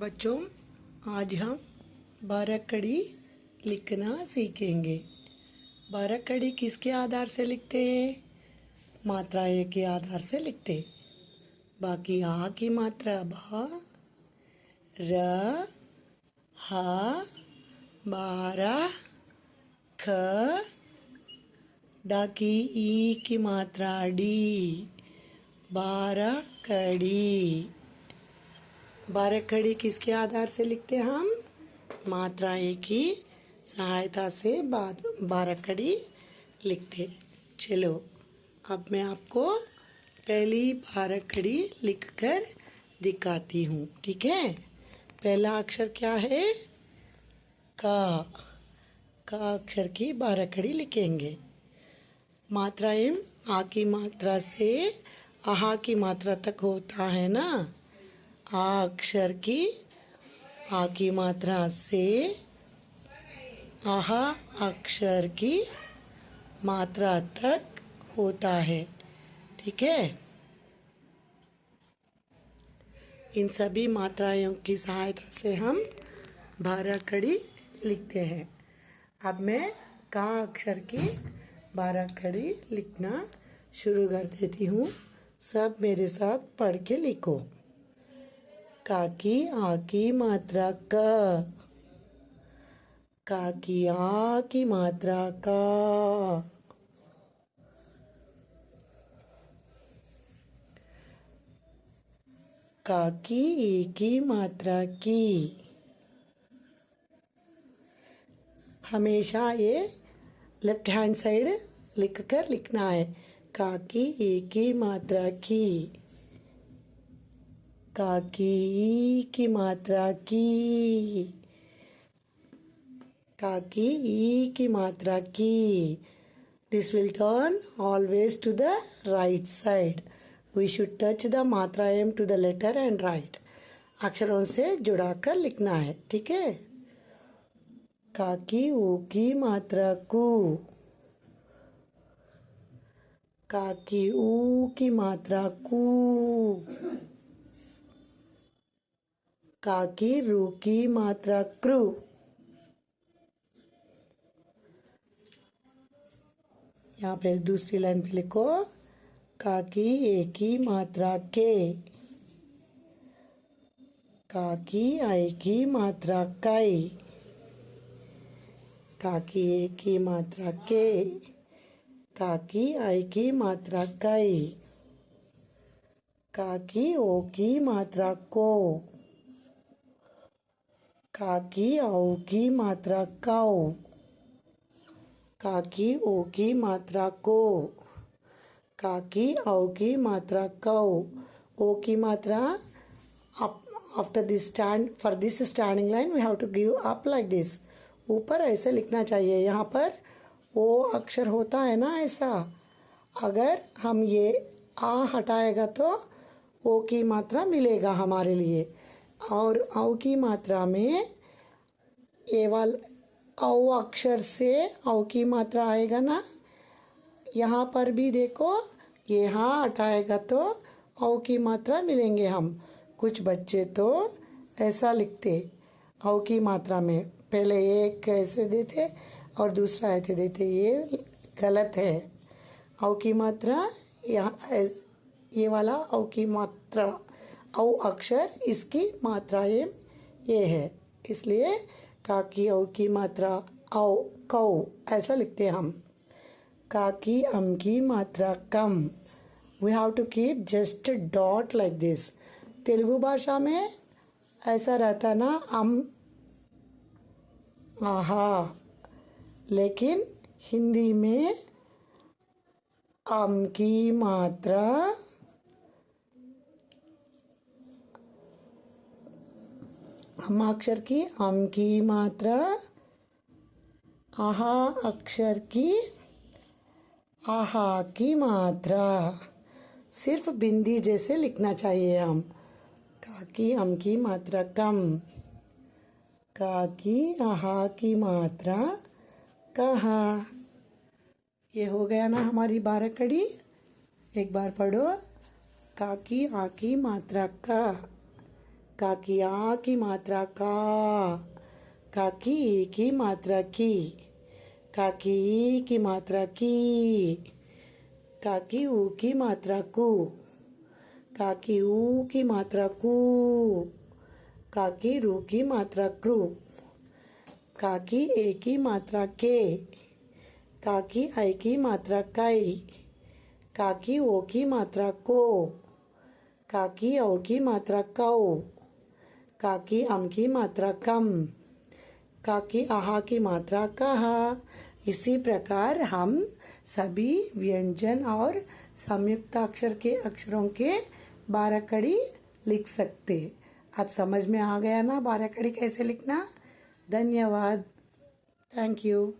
बच्चों, आज हम 12 कड़ी लिखना सीखेंगे। 12 कड़ी किसके आधार से लिखते हैं? मात्रा ए के आधार से लिखते। बाकी आ की मात्रा बा, र, हा, 12, ख, ड की ई की मात्रा डी, 12 कड़ी। 12 कड़ी किसके आधार से लिखते हैं हम? मात्रा ए की सहायता से 12 कड़ी लिखते। चलो, अब मैं आपको पहली 12 कड़ी लिखकर दिखाती हूँ, ठीक है? पहला अक्षर क्या है? का। का अक्षर की 12 कड़ी लिखेंगे। मात्रा एम आ की मात्रा से आहा की मात्रा तक होता है ना। आ अक्षर की आ की मात्रा से आहा अक्षर की मात्रा तक होता है, ठीक है? इन सभी मात्राओं की सहायता से हम 12 कड़ी लिखते हैं। अब मैं का अक्षर की 12 कड़ी लिखना शुरू कर देती हूँ। सब मेरे साथ पढ़ के लिखो। का की आ की मात्रा क, का की आ की मात्रा का, का की ई की मात्रा की। हमेशा ये लेफ्ट हैंड साइड लिखकर लिखना है। का की ई की मात्रा की, का की ई की मात्रा की, का की ई की मात्रा की। This will turn always to the right side. We should touch the मात्रा M to the letter and write. अक्षरों से जुड़ाकर लिखना है, ठीक है? का की ऊ की मात्रा कु, का की ऊ की मात्रा कु, का की रू की मात्रा क्रू, यहाँ पे दूसरी लाइन पे लिखो। का की ए की मात्रा के, का की आई की मात्रा काई, का की ए की मात्रा के, का की आई की मात्रा काई, का की ओ की मात्रा को, का की औ की मात्रा काओ, का की ओ की मात्रा को, का की औ की मात्रा कौ। ओ की मात्रा after this for this standing line we have to give up like this. ऊपर ऐसे लिखना चाहिए। यहाँ पर ओ अक्षर होता है ना ऐसा। अगर हम ये आ हटाएगा तो ओ की मात्रा मिलेगा हमारे लिए। और औ की मात्रा में ए वाला औ अक्षर से औ की मात्रा आएगा ना। यहाँ पर भी देखो, ये हाँ हटाएगा तो औ की मात्रा मिलेंगे हम। कुछ बच्चे तो ऐसा लिखते औ की मात्रा में, पहले एक ऐसे देते और दूसरा ऐसे देते, ये गलत है। औ की मात्रा यहाँ ये वाला औ की मात्रा, औ अक्षर इसकी मात्रा ये है, इसलिए का की औ की मात्रा औ कौ ऐसा लिखते हैं हम। का की अम की मात्रा कम, we have to keep just dot like this. Telugu भाषा में ऐसा रहता ना अम आहा, लेकिन हिंदी में अम की मात्रा अम अक्षर की अम की मात्रा, आहा अक्षर की आहा की मात्रा सिर्फ बिंदी जैसे लिखना चाहिए हम। का की अम की मात्रा कम, का की आहा की मात्रा कहाँ। ये हो गया ना हमारी 12 कड़ी। एक बार पढ़ो। का की आ की मात्रा का की आ की मात्रा का, की ई की मात्रा की ई की मात्रा की ऊ की मात्रा कू, की ऊ की मात्रा कू, की रू की मात्रा क्रू, की ए की मात्रा के, की आई की मात्रा कई, की ओ की मात्रा को, की औ की मात्रा कौ, की अम की मात्रा कम, की आहा की मात्रा कहा। इसी प्रकार हम सभी व्यंजन और संयुक्त अक्षर के अक्षरों के 12 कड़ी लिख सकते। अब समझ में आ गया ना 12 कड़ी कैसे लिखना। धन्यवाद। Thank you.